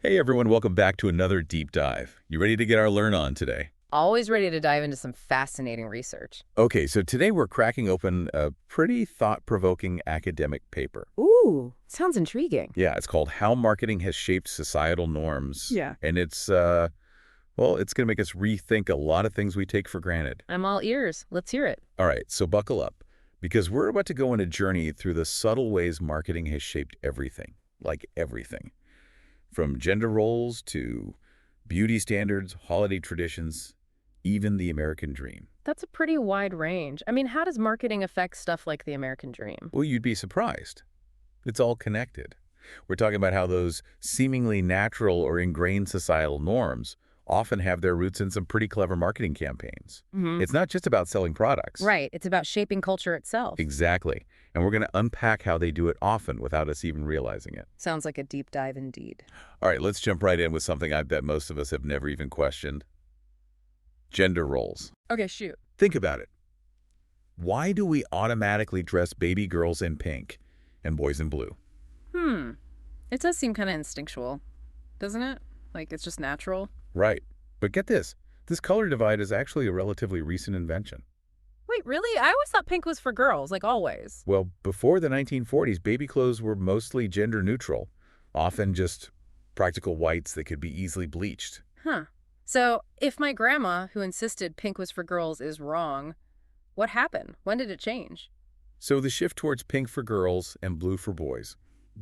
Hey everyone, welcome back to another deep dive. You ready to get our learn on today? Always ready to dive into some fascinating research. Okay, so today we're cracking open a pretty thought-provoking academic paper. Ooh, sounds intriguing. Yeah, it's called How Marketing Has Shaped Societal Norms. Yeah. And it's going to make us rethink a lot of things we take for granted. I'm all ears. Let's hear it. All right, so buckle up, because we're about to go on a journey through the subtle ways marketing has shaped everything, like everything. From gender roles to beauty standards, holiday traditions, even the American dream. That's a pretty wide range. I mean, how does marketing affect stuff like the American dream? Well, you'd be surprised. It's all connected. We're talking about how those seemingly natural or ingrained societal norms often have their roots in some pretty clever marketing campaigns. Hmm. It's not just about selling products. Right. It's about shaping culture itself. Exactly. And we're going to unpack how they do it often without us even realizing it. Sounds like a deep dive indeed. All right, let's jump right in with something I bet most of us have never even questioned. Gender roles. Okay, shoot. Think about it. Why do we automatically dress baby girls in pink and boys in blue? It does seem kind of instinctual, doesn't it? Like it's just natural. Right. But get this. This color divide is actually a relatively recent invention. Wait, really? I always thought pink was for girls, like always. Well, before the 1940s, baby clothes were mostly gender neutral, often just practical whites that could be easily bleached. Huh. So, if my grandma, who insisted pink was for girls, is wrong, what happened? When did it change? So the shift towards pink for girls and blue for boys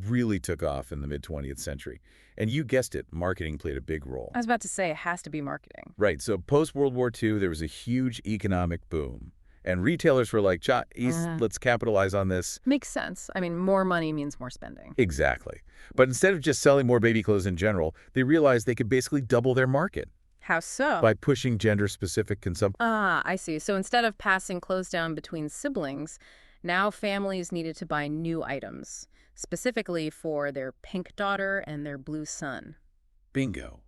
really took off in the mid-20th century. And you guessed it, marketing played a big role. I was about to say it has to be marketing. Right, so post-World War II, there was a huge economic boom. And retailers were like, let's capitalize on this. Makes sense. I mean, more money means more spending. Exactly. But instead of just selling more baby clothes in general, they realized they could basically double their market How so? by pushing gender-specific consumption. Ah, I see. So instead of passing clothes down between siblings, now families needed to buy new items, specifically for their pink daughter and their blue son. Bingo.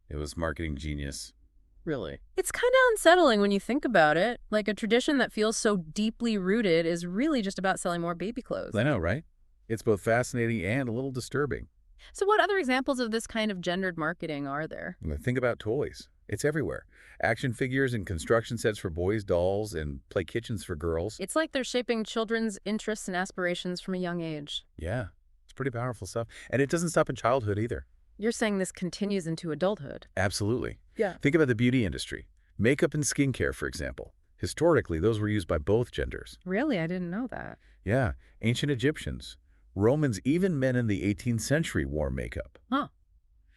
It was marketing genius. Really? It's kind of unsettling when you think about it. Like a tradition that feels so deeply rooted is really just about selling more baby clothes. I know, right? It's both fascinating and a little disturbing. So what other examples of this kind of gendered marketing are there? Think about toys. It's everywhere. Action figures and construction sets for boys, dolls, and play kitchens for girls. It's like they're shaping children's interests and aspirations from a young age. Yeah, it's pretty powerful stuff. And it doesn't stop in childhood either. You're saying this continues into adulthood? Absolutely. Yeah. Think about the beauty industry. Makeup and skincare, for example. Historically, those were used by both genders. Really? I didn't know that. Yeah, ancient Egyptians, Romans, even men in the 18th century wore makeup. Huh.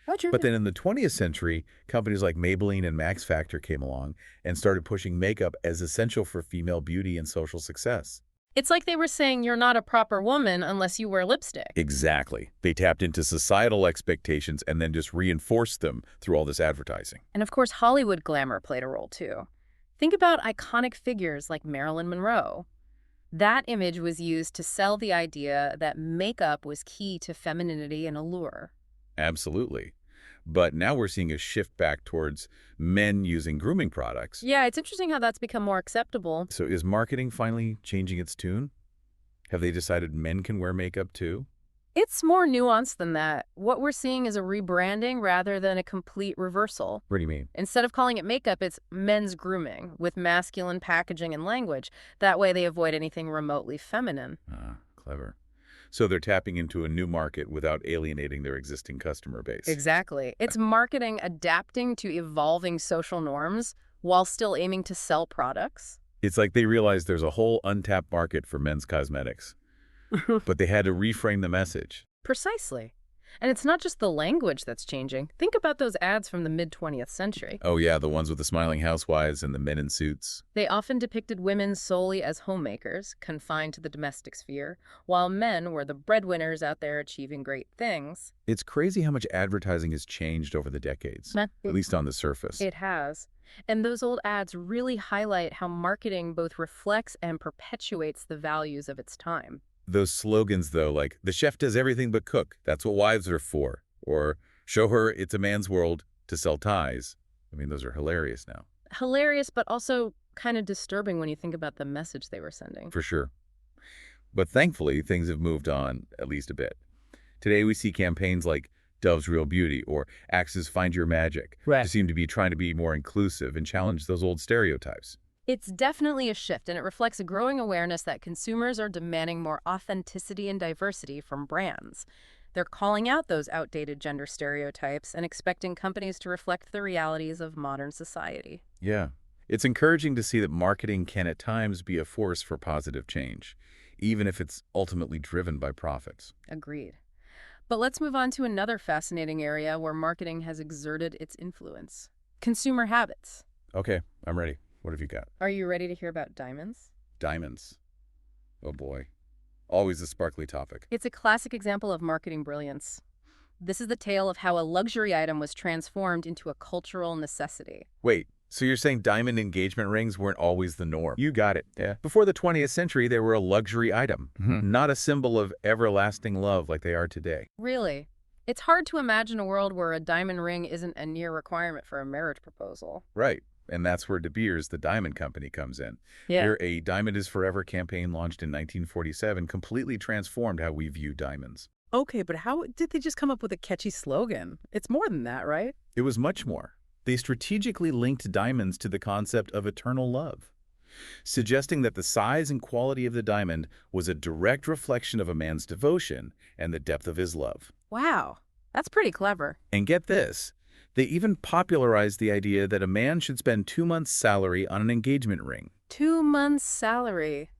Oh, true. But then in the 20th century, companies like Maybelline and Max Factor came along and started pushing makeup as essential for female beauty and social success. It's like they were saying you're not a proper woman unless you wear lipstick. Exactly. They tapped into societal expectations and then just reinforced them through all this advertising. And of course, Hollywood glamour played a role too. Think about iconic figures like Marilyn Monroe. That image was used to sell the idea that makeup was key to femininity and allure. Absolutely. But now we're seeing a shift back towards men using grooming products. Yeah, it's interesting how that's become more acceptable. So is marketing finally changing its tune? Have they decided men can wear makeup too? It's more nuanced than that. What we're seeing is a rebranding rather than a complete reversal. What do you mean? Instead of calling it makeup, it's men's grooming with masculine packaging and language. That way they avoid anything remotely feminine. Ah, clever. So they're tapping into a new market without alienating their existing customer base. Exactly. It's marketing adapting to evolving social norms while still aiming to sell products. It's like they realized there's a whole untapped market for men's cosmetics, but they had to reframe the message. Precisely. And it's not just the language that's changing. Think about those ads from the mid-20th century. Oh yeah, the ones with the smiling housewives and the men in suits. They often depicted women solely as homemakers, confined to the domestic sphere, while men were the breadwinners out there achieving great things. It's crazy how much advertising has changed over the decades, at least on the surface. It has. And those old ads really highlight how marketing both reflects and perpetuates the values of its time. Those slogans, though, like, the chef does everything but cook, that's what wives are for, or show her it's a man's world to sell ties. I mean, those are hilarious now. Hilarious, but also kind of disturbing when you think about the message they were sending. For sure. But thankfully, things have moved on, at least a bit. Today, we see campaigns like Dove's Real Beauty or Axe's Find Your Magic Right. to seem to be trying to be more inclusive and challenge those old stereotypes. It's definitely a shift, and it reflects a growing awareness that consumers are demanding more authenticity and diversity from brands. They're calling out those outdated gender stereotypes and expecting companies to reflect the realities of modern society. Yeah. It's encouraging to see that marketing can at times be a force for positive change, even if it's ultimately driven by profits. Agreed. But let's move on to another fascinating area where marketing has exerted its influence. Consumer habits. Okay, I'm ready. What have you got? Are you ready to hear about diamonds? Diamonds. Oh boy. Always a sparkly topic. It's a classic example of marketing brilliance. This is the tale of how a luxury item was transformed into a cultural necessity. Wait, so you're saying diamond engagement rings weren't always the norm? You got it. Yeah. Before the 20th century, they were a luxury item, not a symbol of everlasting love like they are today. Really? It's hard to imagine a world where a diamond ring isn't a near requirement for a marriage proposal. Right. And that's where De Beers, the diamond company, comes in. Their A Diamond is Forever campaign launched in 1947 completely transformed how we view diamonds. Okay, but how did they just come up with a catchy slogan? It's more than that, right? It was much more. They strategically linked diamonds to the concept of eternal love, suggesting that the size and quality of the diamond was a direct reflection of a man's devotion and the depth of his love. Wow, that's pretty clever. And get this, they even popularized the idea that a man should spend 2 months' salary on an engagement ring. 2 months' salary.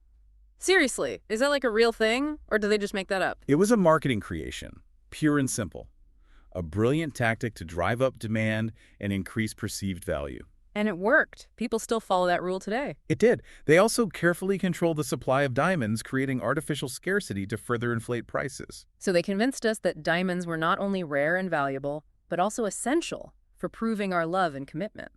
Seriously, is that like a real thing, or do they just make that up? It was a marketing creation, pure and simple. A brilliant tactic to drive up demand and increase perceived value. And it worked. People still follow that rule today. It did. They also carefully controlled the supply of diamonds, creating artificial scarcity to further inflate prices. So they convinced us that diamonds were not only rare and valuable, but also essential for proving our love and commitment.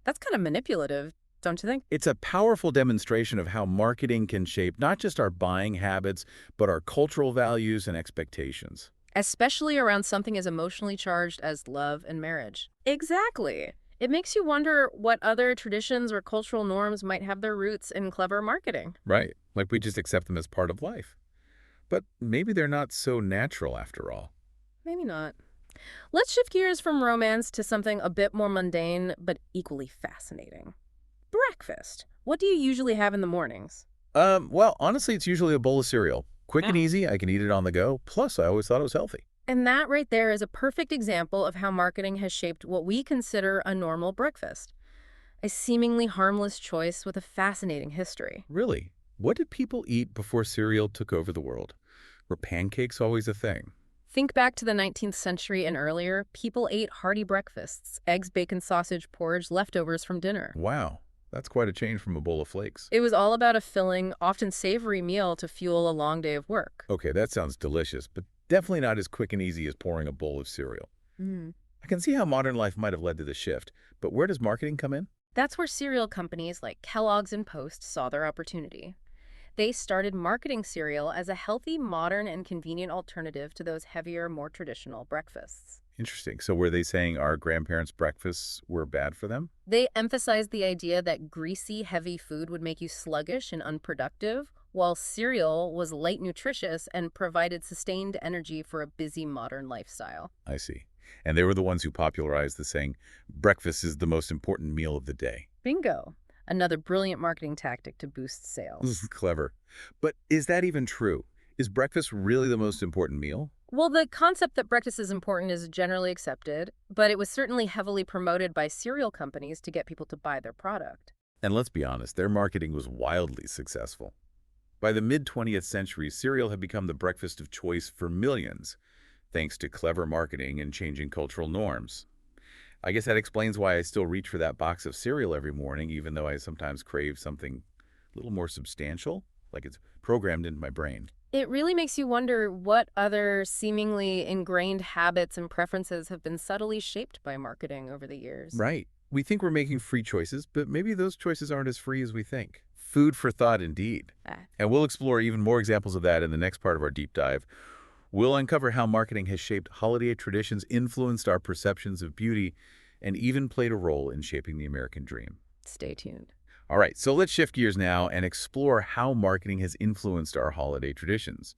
That's kind of manipulative, don't you think? It's a powerful demonstration of how marketing can shape not just our buying habits, but our cultural values and expectations. Especially around something as emotionally charged as love and marriage. Exactly. It makes you wonder what other traditions or cultural norms might have their roots in clever marketing. Right. Like we just accept them as part of life. But maybe they're not so natural after all. Maybe not. Let's shift gears from romance to something a bit more mundane, but equally fascinating. Breakfast. What do you usually have in the mornings? Well, honestly, it's usually a bowl of cereal. Quick and easy, I can eat it on the go. Plus, I always thought it was healthy. And that right there is a perfect example of how marketing has shaped what we consider a normal breakfast. A seemingly harmless choice with a fascinating history. Really? What did people eat before cereal took over the world? Were pancakes always a thing? Think back to the 19th century and earlier, people ate hearty breakfasts, eggs, bacon, sausage, porridge, leftovers from dinner. Wow, that's quite a change from a bowl of flakes. It was all about a filling, often savory meal to fuel a long day of work. Okay, that sounds delicious, but definitely not as quick and easy as pouring a bowl of cereal. I can see how modern life might have led to the shift, but where does marketing come in? That's where cereal companies like Kellogg's and Post saw their opportunity. They started marketing cereal as a healthy, modern, and convenient alternative to those heavier, more traditional breakfasts. Interesting. So were they saying our grandparents' breakfasts were bad for them? They emphasized the idea that greasy, heavy food would make you sluggish and unproductive, while cereal was light, nutritious, and provided sustained energy for a busy modern lifestyle. I see. And they were the ones who popularized the saying, breakfast is the most important meal of the day. Bingo! Another brilliant marketing tactic to boost sales. Clever. But is that even true? Is breakfast really the most important meal? Well, the concept that breakfast is important is generally accepted, but it was certainly heavily promoted by cereal companies to get people to buy their product. And let's be honest, their marketing was wildly successful. By the mid-20th century, cereal had become the breakfast of choice for millions, thanks to clever marketing and changing cultural norms. I guess that explains why I still reach for that box of cereal every morning, even though I sometimes crave something a little more substantial, like it's programmed into my brain. It really makes you wonder what other seemingly ingrained habits and preferences have been subtly shaped by marketing over the years. Right. We think we're making free choices, but maybe those choices aren't as free as we think. Food for thought indeed. And we'll explore even more examples of that in the next part of our deep dive. We'll uncover how marketing has shaped holiday traditions, influenced our perceptions of beauty, and even played a role in shaping the American dream. Stay tuned. All right, so let's shift gears now and explore how marketing has influenced our holiday traditions.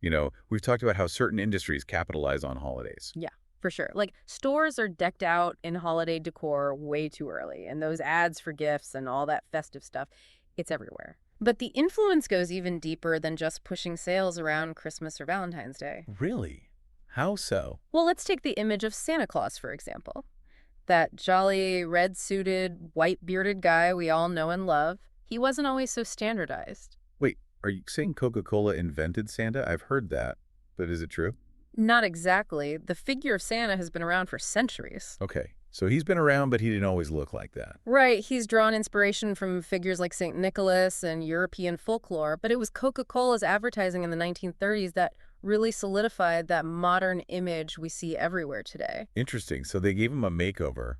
You know, we've talked about how certain industries capitalize on holidays. Yeah. For sure. Like, stores are decked out in holiday decor way too early, and those ads for gifts and all that festive stuff, it's everywhere. But the influence goes even deeper than just pushing sales around Christmas or Valentine's Day. Really? How so? Well, let's take the image of Santa Claus, for example. That jolly, red-suited, white-bearded guy we all know and love, he wasn't always so standardized. Wait, are you saying Coca-Cola invented Santa? I've heard that, but is it true? Not exactly. The figure of Santa has been around for centuries. Okay, so he's been around, but he didn't always look like that. Right, he's drawn inspiration from figures like St. Nicholas and European folklore, but it was Coca-Cola's advertising in the 1930s that really solidified that modern image we see everywhere today. Interesting, so they gave him a makeover.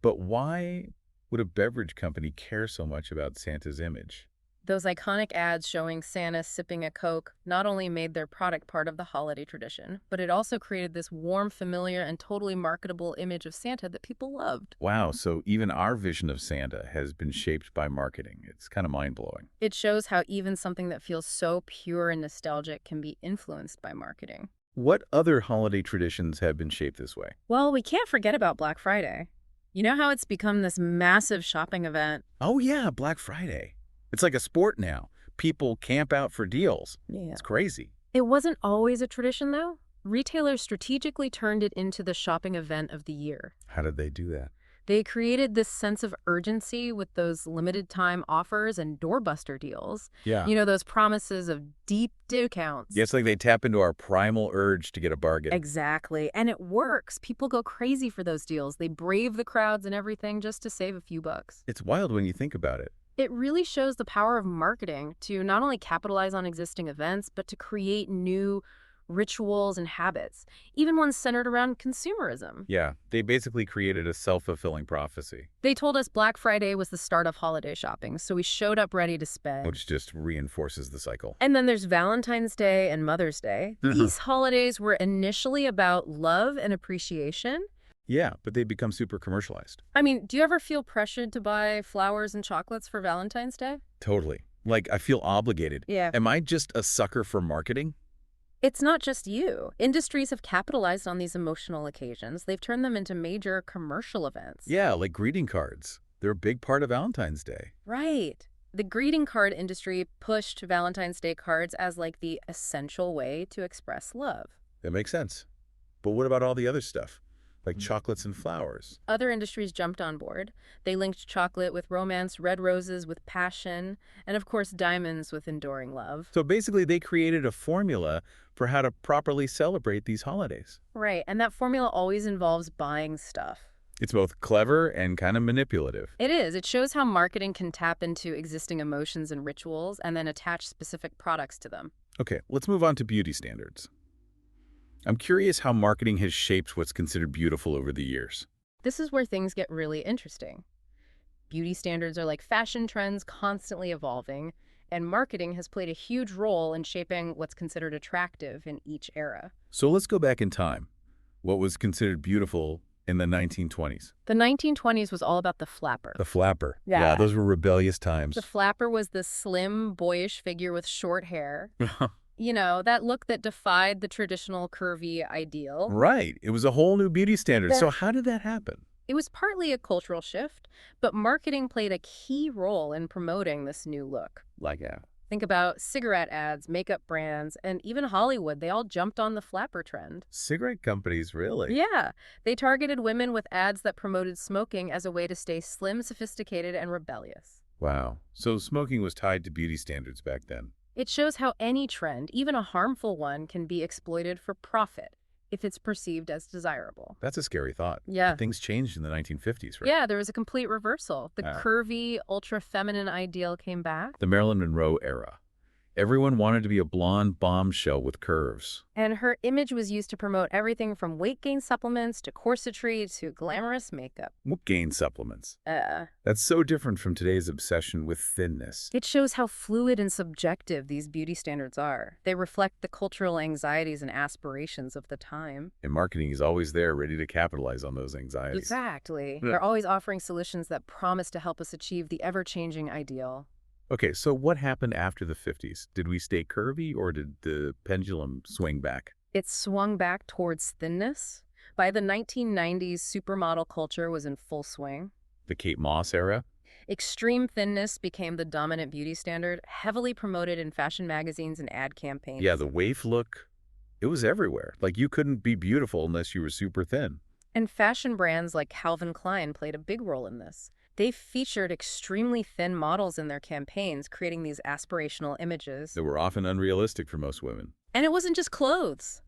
But why would a beverage company care so much about Santa's image? Those iconic ads showing Santa sipping a Coke not only made their product part of the holiday tradition, but it also created this warm, familiar, and totally marketable image of Santa that people loved. Wow, so even our vision of Santa has been shaped by marketing. It's kind of mind-blowing. It shows how even something that feels so pure and nostalgic can be influenced by marketing. What other holiday traditions have been shaped this way? Well, we can't forget about Black Friday. You know how it's become this massive shopping event? Oh yeah, Black Friday. It's like a sport now. People camp out for deals. Yeah. It's crazy. It wasn't always a tradition, though. Retailers strategically turned it into the shopping event of the year. How did they do that? They created this sense of urgency with those limited time offers and doorbuster deals. Yeah. You know, those promises of deep discounts. Yeah, it's like they tap into our primal urge to get a bargain. Exactly. And it works. People go crazy for those deals. They brave the crowds and everything just to save a few bucks. It's wild when you think about it. It really shows the power of marketing to not only capitalize on existing events, but to create new rituals and habits, even ones centered around consumerism. Yeah, they basically created a self-fulfilling prophecy, They told us Black Friday was the start of holiday shopping, so we showed up ready to spend. which just reinforces the cycle. And then there's Valentine's Day and Mother's Day. These holidays were initially about love and appreciation. Yeah, but they become super commercialized. I mean, do you ever feel pressured to buy flowers and chocolates for Valentine's Day? Totally. Like, I feel obligated. Yeah. Am I just a sucker for marketing? It's not just you. Industries have capitalized on these emotional occasions. They've turned them into major commercial events. Yeah, like greeting cards. They're a big part of Valentine's Day. Right. The greeting card industry pushed Valentine's Day cards as like the essential way to express love. That makes sense. But what about all the other stuff? Like chocolates and flowers? Other industries jumped on board. They linked chocolate with romance, red roses with passion, and of course diamonds with enduring love. So basically, they created a formula for how to properly celebrate these holidays. Right, and that formula always involves buying stuff. It's both clever and kind of manipulative. It is. It shows how marketing can tap into existing emotions and rituals and then attach specific products to them. Okay, let's move on to beauty standards. I'm curious how marketing has shaped what's considered beautiful over the years. This is where things get really interesting. Beauty standards are like fashion trends constantly evolving, and marketing has played a huge role in shaping what's considered attractive in each era. So let's go back in time. What was considered beautiful in the 1920s? The 1920s was all about the flapper. The flapper. Yeah. Those were rebellious times. The flapper was the slim, boyish figure with short hair. You know, that look that defied the traditional curvy ideal. Right. It was a whole new beauty standard. So how did that happen? It was partly a cultural shift, but marketing played a key role in promoting this new look. Like, Think about cigarette ads, makeup brands, and even Hollywood. They all jumped on the flapper trend. cigarette companies, really? Yeah, they targeted women with ads that promoted smoking as a way to stay slim, sophisticated, and rebellious. Wow. So smoking was tied to beauty standards back then. It shows how any trend, even a harmful one, can be exploited for profit if it's perceived as desirable. That's a scary thought. Yeah. Things changed in the 1950s, right? Yeah, there was a complete reversal. The Ah. curvy, ultra-feminine ideal came back. The Marilyn Monroe era. Everyone wanted to be a blonde bombshell with curves. And her image was used to promote everything from weight gain supplements to corsetry to glamorous makeup. What gain supplements? That's so different from today's obsession with thinness. It shows how fluid and subjective these beauty standards are. They reflect the cultural anxieties and aspirations of the time. And marketing is always there, ready to capitalize on those anxieties. Exactly. Yeah. They're always offering solutions that promise to help us achieve the ever-changing ideal. Okay, so what happened after the 50s? Did we stay curvy or did the pendulum swing back? It swung back towards thinness, By the 1990s, supermodel culture was in full swing. The Kate Moss era? Extreme thinness became the dominant beauty standard, heavily promoted in fashion magazines and ad campaigns. Yeah, the waif look, it was everywhere. Like, you couldn't be beautiful unless you were super thin. And fashion brands like Calvin Klein played a big role in this. They featured extremely thin models in their campaigns, creating these aspirational images. That were often unrealistic for most women. And it wasn't just clothes.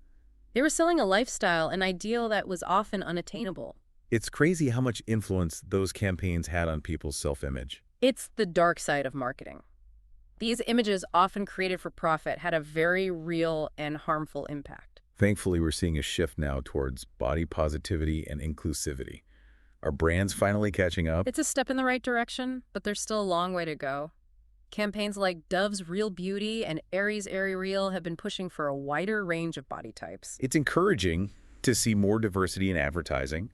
They were selling a lifestyle, an ideal that was often unattainable. It's crazy how much influence those campaigns had on people's self-image. It's the dark side of marketing. These images, often created for profit, had a very real and harmful impact. Thankfully, we're seeing a shift now towards body positivity and inclusivity. Are brands finally catching up? It's a step in the right direction, but there's still a long way to go. Campaigns like Dove's Real Beauty and Aerie's Airy Real have been pushing for a wider range of body types. It's encouraging to see more diversity in advertising.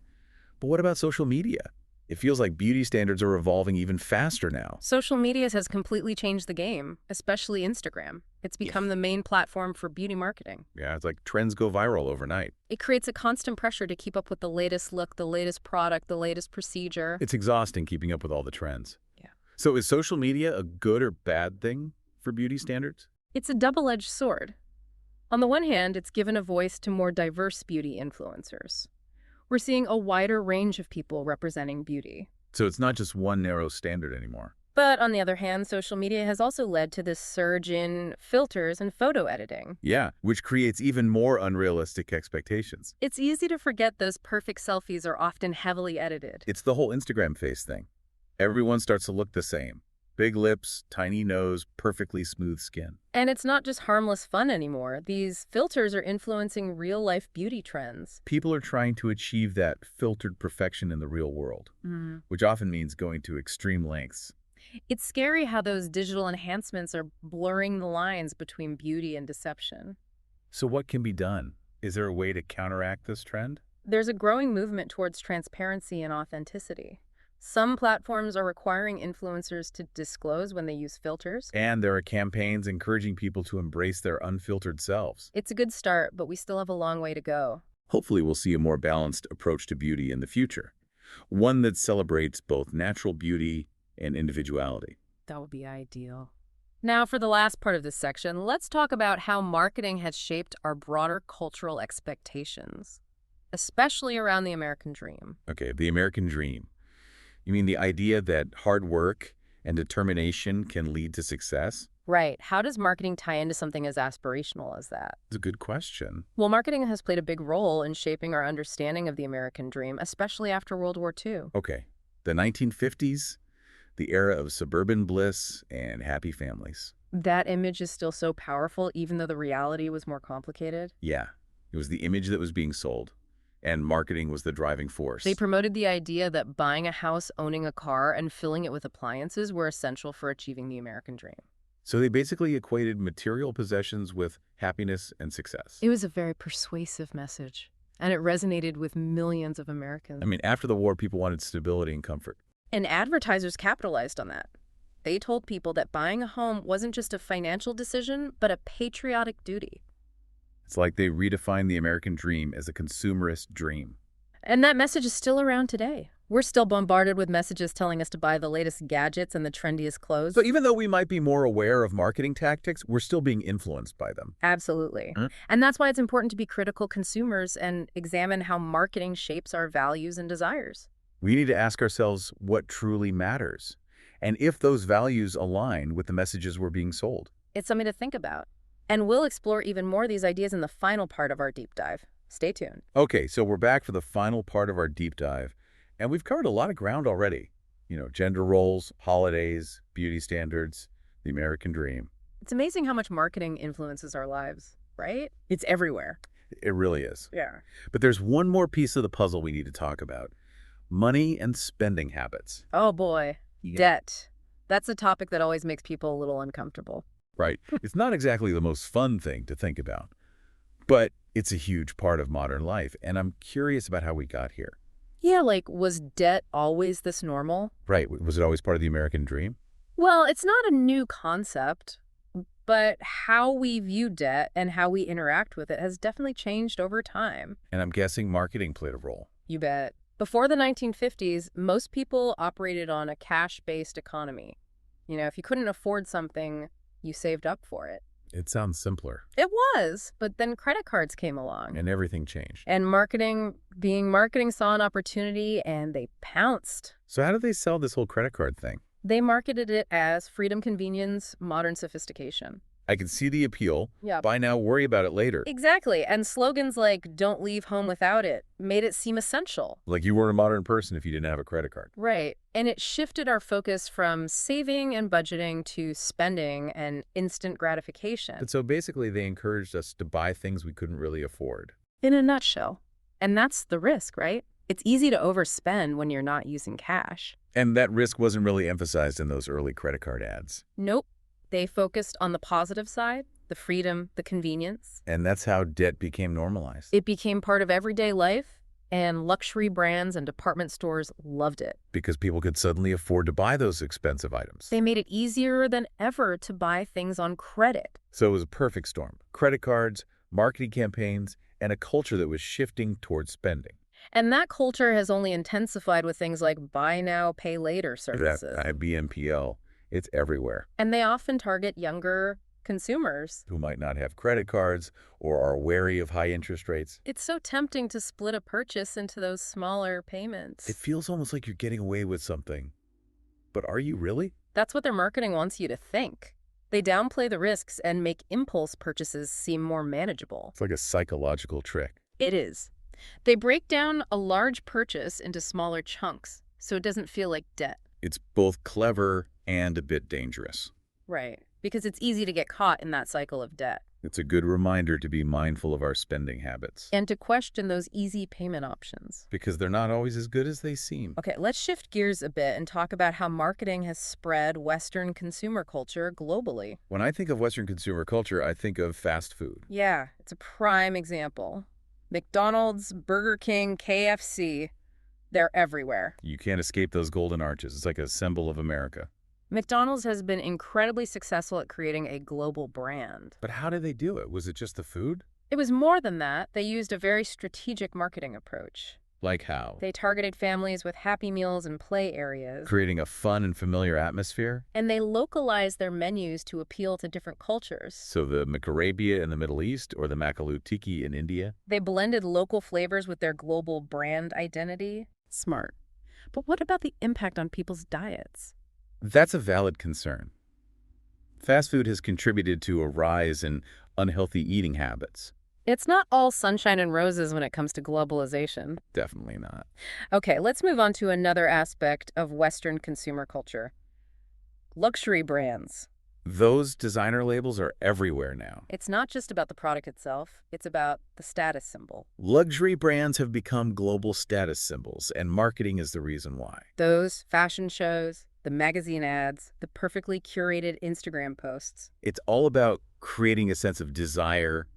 But what about social media? It feels like beauty standards are evolving even faster now. Social media has completely changed the game, especially Instagram. It's become the main platform for beauty marketing. Yeah, it's like trends go viral overnight. It creates a constant pressure to keep up with the latest look, the latest product, the latest procedure. It's exhausting keeping up with all the trends. Yeah. So is social media a good or bad thing for beauty standards? It's a double-edged sword. On the one hand, it's given a voice to more diverse beauty influencers. We're seeing a wider range of people representing beauty. So it's not just one narrow standard anymore. But on the other hand, social media has also led to this surge in filters and photo editing. Yeah, which creates even more unrealistic expectations. It's easy to forget those perfect selfies are often heavily edited. It's the whole Instagram face thing. Everyone starts to look the same. Big lips, tiny nose, perfectly smooth skin. And it's not just harmless fun anymore. These filters are influencing real-life beauty trends. People are trying to achieve that filtered perfection in the real world, which often means going to extreme lengths. It's scary how those digital enhancements are blurring the lines between beauty and deception. So what can be done? Is there a way to counteract this trend? There's a growing movement towards transparency and authenticity. Some platforms are requiring influencers to disclose when they use filters. And there are campaigns encouraging people to embrace their unfiltered selves. It's a good start, but we still have a long way to go. Hopefully we'll see a more balanced approach to beauty in the future. One that celebrates both natural beauty and individuality. That would be ideal. Now, for the last part of this section, let's talk about how marketing has shaped our broader cultural expectations, especially around the American dream. Okay, the American dream. You mean the idea that hard work and determination can lead to success? Right. How does marketing tie into something as aspirational as that? It's a good question. Well, marketing has played a big role in shaping our understanding of the American dream, especially after World War II. Okay, the 1950s, the era of suburban bliss and happy families. That image is still so powerful, even though the reality was more complicated. Yeah, it was the image that was being sold, and marketing was the driving force. They promoted the idea that buying a house, owning a car, and filling it with appliances were essential for achieving the American dream. So they basically equated material possessions with happiness and success. It was a very persuasive message, and it resonated with millions of Americans. I mean, after the war, people wanted stability and comfort. And advertisers capitalized on that. They told people that buying a home wasn't just a financial decision, but a patriotic duty. It's like they redefined the American dream as a consumerist dream. And that message is still around today. We're still bombarded with messages telling us to buy the latest gadgets and the trendiest clothes. So even though we might be more aware of marketing tactics, we're still being influenced by them. Absolutely. And that's why it's important to be critical consumers and examine how marketing shapes our values and desires. We need to ask ourselves what truly matters, and if those values align with the messages we're being sold. It's something to think about. And we'll explore even more of these ideas in the final part of our deep dive. Stay tuned. Okay, so we're back for the final part of our deep dive, and we've covered a lot of ground already. You know, gender roles, holidays, beauty standards, the American dream. It's amazing how much marketing influences our lives, right? It's everywhere. It really is. Yeah. But there's one more piece of the puzzle we need to talk about. Money and spending habits. Oh boy, Yeah. debt. That's a topic that always makes people a little uncomfortable. Right. It's not exactly the most fun thing to think about, but it's a huge part of modern life, and I'm curious about how we got here. Yeah, like, was debt always this normal? Right. Was it always part of the American dream? Well, it's not a new concept. But how we view debt and how we interact with it has definitely changed over time. And I'm guessing marketing played a role. You bet. Before the 1950s, most people operated on a cash-based economy. You know, if you couldn't afford something, you saved up for it. It sounds simpler. It was, but then credit cards came along. And everything changed. And marketing saw an opportunity and they pounced. So how did they sell this whole credit card thing? They marketed it as freedom, convenience, modern sophistication. I can see the appeal. Yeah. Buy now, worry about it later. Exactly. And slogans like "don't leave home without it" made it seem essential. Like you weren't a modern person if you didn't have a credit card. Right. And it shifted our focus from saving and budgeting to spending and instant gratification. But so basically they encouraged us to buy things we couldn't really afford. In a nutshell. And that's the risk, right? It's easy to overspend when you're not using cash. And that risk wasn't really emphasized in those early credit card ads. Nope. They focused on the positive side, the freedom, the convenience. And that's how debt became normalized. It became part of everyday life, and luxury brands and department stores loved it. Because people could suddenly afford to buy those expensive items. They made it easier than ever to buy things on credit. So it was a perfect storm. Credit cards, marketing campaigns, and a culture that was shifting towards spending. And that culture has only intensified with things like buy now, pay later services. That BNPL, it's everywhere. And they often target younger consumers. Who might not have credit cards or are wary of high interest rates. It's so tempting to split a purchase into those smaller payments. It feels almost like you're getting away with something. But are you really? That's what their marketing wants you to think. They downplay the risks and make impulse purchases seem more manageable. It's like a psychological trick. It is. They break down a large purchase into smaller chunks, so it doesn't feel like debt. It's both clever and a bit dangerous. Right, because it's easy to get caught in that cycle of debt. It's a good reminder to be mindful of our spending habits. And to question those easy payment options. Because they're not always as good as they seem. Okay, let's shift gears a bit and talk about how marketing has spread Western consumer culture globally. When I think of Western consumer culture, I think of fast food. Yeah, it's a prime example. McDonald's, Burger King, KFC, they're everywhere. You can't escape those golden arches. It's like a symbol of America. McDonald's has been incredibly successful at creating a global brand. But how did they do it? Was it just the food? It was more than that. They used a very strategic marketing approach. Like how? They targeted families with Happy Meals and play areas. Creating a fun and familiar atmosphere? And they localized their menus to appeal to different cultures. So the McArabia in the Middle East or the Makalu Tiki in India? They blended local flavors with their global brand identity. Smart. But what about the impact on people's diets? That's a valid concern. Fast food has contributed to a rise in unhealthy eating habits. It's not all sunshine and roses when it comes to globalization. Definitely not. Okay, let's move on to another aspect of Western consumer culture. Luxury brands. Those designer labels are everywhere now. It's not just about the product itself, it's about the status symbol. Luxury brands have become global status symbols, and marketing is the reason why. Those fashion shows, the magazine ads, the perfectly curated Instagram posts. It's all about creating a sense of desire,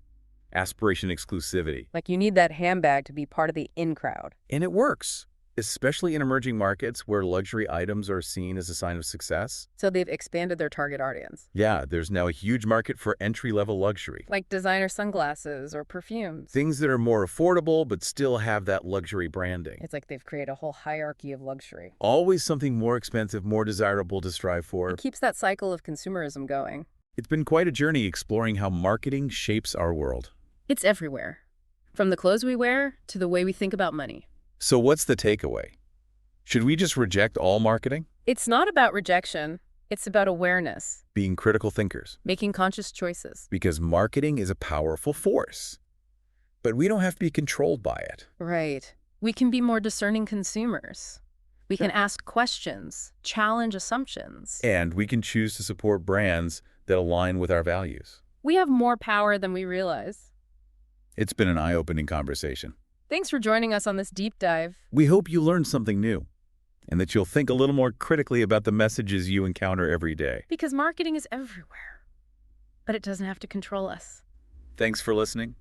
aspiration, exclusivity. Like you need that handbag to be part of the in crowd. And it works, especially in emerging markets where luxury items are seen as a sign of success. So they've expanded their target audience. Yeah, there's now a huge market for entry-level luxury. Like designer sunglasses or perfumes. Things that are more affordable but still have that luxury branding. It's like they've created a whole hierarchy of luxury. Always something more expensive, more desirable to strive for. It keeps that cycle of consumerism going. It's been quite a journey exploring how marketing shapes our world. It's everywhere. From the clothes we wear to the way we think about money. So what's the takeaway? Should we just reject all marketing? It's not about rejection. It's about awareness. Being critical thinkers. Making conscious choices. Because marketing is a powerful force. But we don't have to be controlled by it. Right. We can be more discerning consumers. We can ask questions, challenge assumptions. And we can choose to support brands that align with our values. We have more power than we realize. It's been an eye-opening conversation. Thanks for joining us on this deep dive. We hope you learned something new and that you'll think a little more critically about the messages you encounter every day. Because marketing is everywhere, but it doesn't have to control us. Thanks for listening.